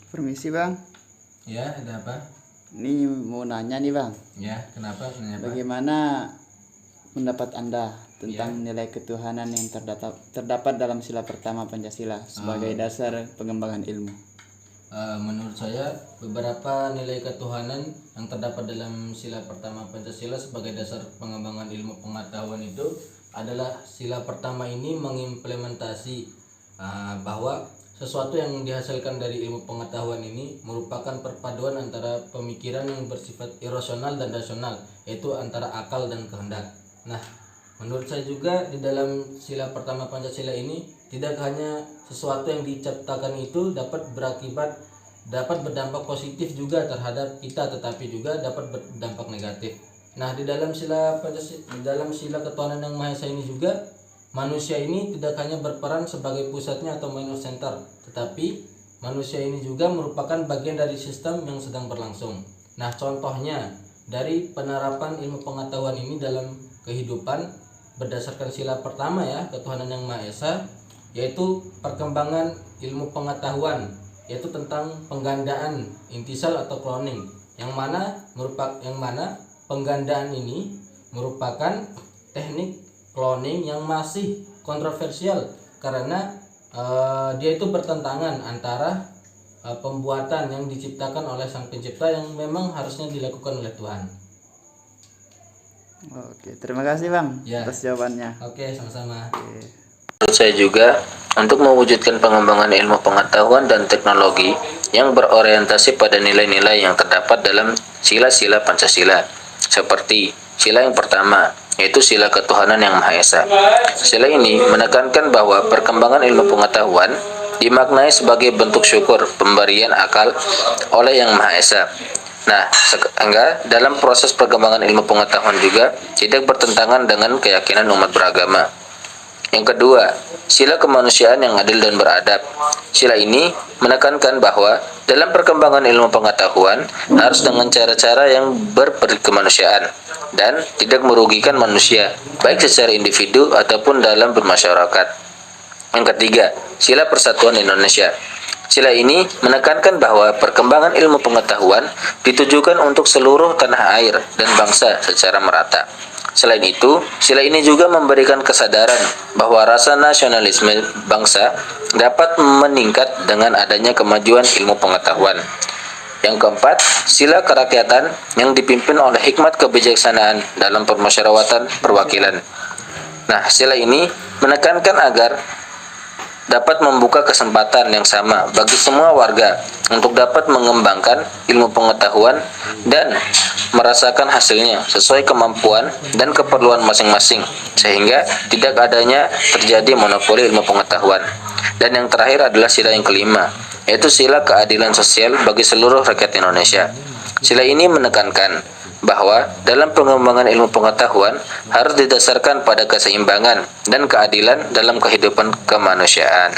Permisi bang, Ya, ada apa? ini mau nanya nih bang, Ya, kenapa? Nanya apa? bagaimana pendapat anda tentang nilai ketuhanan yang terdapat dalam sila pertama Pancasila sebagai dasar pengembangan ilmu? Menurut saya, beberapa nilai ketuhanan yang terdapat dalam sila pertama Pancasila sebagai dasar pengembangan ilmu pengetahuan itu adalah sila pertama ini mengimplementasi bahwa sesuatu yang dihasilkan dari ilmu pengetahuan ini merupakan perpaduan antara pemikiran yang bersifat irasional dan rasional, yaitu antara akal dan kehendak. Nah, menurut saya juga di dalam sila pertama Pancasila ini tidak hanya sesuatu yang diciptakan itu dapat berdampak positif juga terhadap kita, tetapi juga dapat berdampak negatif. Nah, di dalam sila Pancasila, di dalam sila ketuhanan yang Maha Esa ini juga manusia ini tidak hanya berperan sebagai pusatnya atau minor center, tetapi manusia ini juga merupakan bagian dari sistem yang sedang berlangsung. Nah, contohnya dari penerapan ilmu pengetahuan ini dalam kehidupan berdasarkan sila pertama ya, ketuhanan yang Maha Esa, yaitu perkembangan ilmu pengetahuan, yaitu tentang penggandaan intisal atau cloning, yang mana penggandaan ini merupakan teknik cloning yang masih kontroversial karena dia itu bertentangan antara pembuatan yang diciptakan oleh sang pencipta yang memang harusnya dilakukan oleh Tuhan. Oke, terima kasih bang Ya. atas jawabannya. Oke, sama-sama. Oke. Menurut saya juga, untuk mewujudkan pengembangan ilmu pengetahuan dan teknologi yang berorientasi pada nilai-nilai yang terdapat dalam sila-sila Pancasila, seperti sila yang pertama, yaitu sila ketuhanan yang Maha Esa. Sila ini menekankan bahwa perkembangan ilmu pengetahuan dimaknai sebagai bentuk syukur pemberian akal oleh Yang Maha Esa. Nah, sehingga dalam proses perkembangan ilmu pengetahuan juga tidak bertentangan dengan keyakinan umat beragama. Yang kedua, sila kemanusiaan yang adil dan beradab. Sila ini menekankan bahwa dalam perkembangan ilmu pengetahuan harus dengan cara-cara yang berkemanusiaan dan tidak merugikan manusia, baik secara individu ataupun dalam bermasyarakat. Yang ketiga, sila persatuan Indonesia. Sila ini menekankan bahwa perkembangan ilmu pengetahuan ditujukan untuk seluruh tanah air dan bangsa secara merata. Selain itu, sila ini juga memberikan kesadaran bahwa rasa nasionalisme bangsa dapat meningkat dengan adanya kemajuan ilmu pengetahuan. Yang keempat, sila kerakyatan yang dipimpin oleh hikmat kebijaksanaan dalam permusyawaratan perwakilan. Nah, sila ini menekankan agar dapat membuka kesempatan yang sama bagi semua warga untuk dapat mengembangkan ilmu pengetahuan dan merasakan hasilnya sesuai kemampuan dan keperluan masing-masing, sehingga tidak adanya terjadi monopoli ilmu pengetahuan. Dan yang terakhir adalah sila yang kelima, yaitu sila keadilan sosial bagi seluruh rakyat Indonesia. Sila ini menekankan bahwa dalam pengembangan ilmu pengetahuan harus didasarkan pada keseimbangan dan keadilan dalam kehidupan kemanusiaan.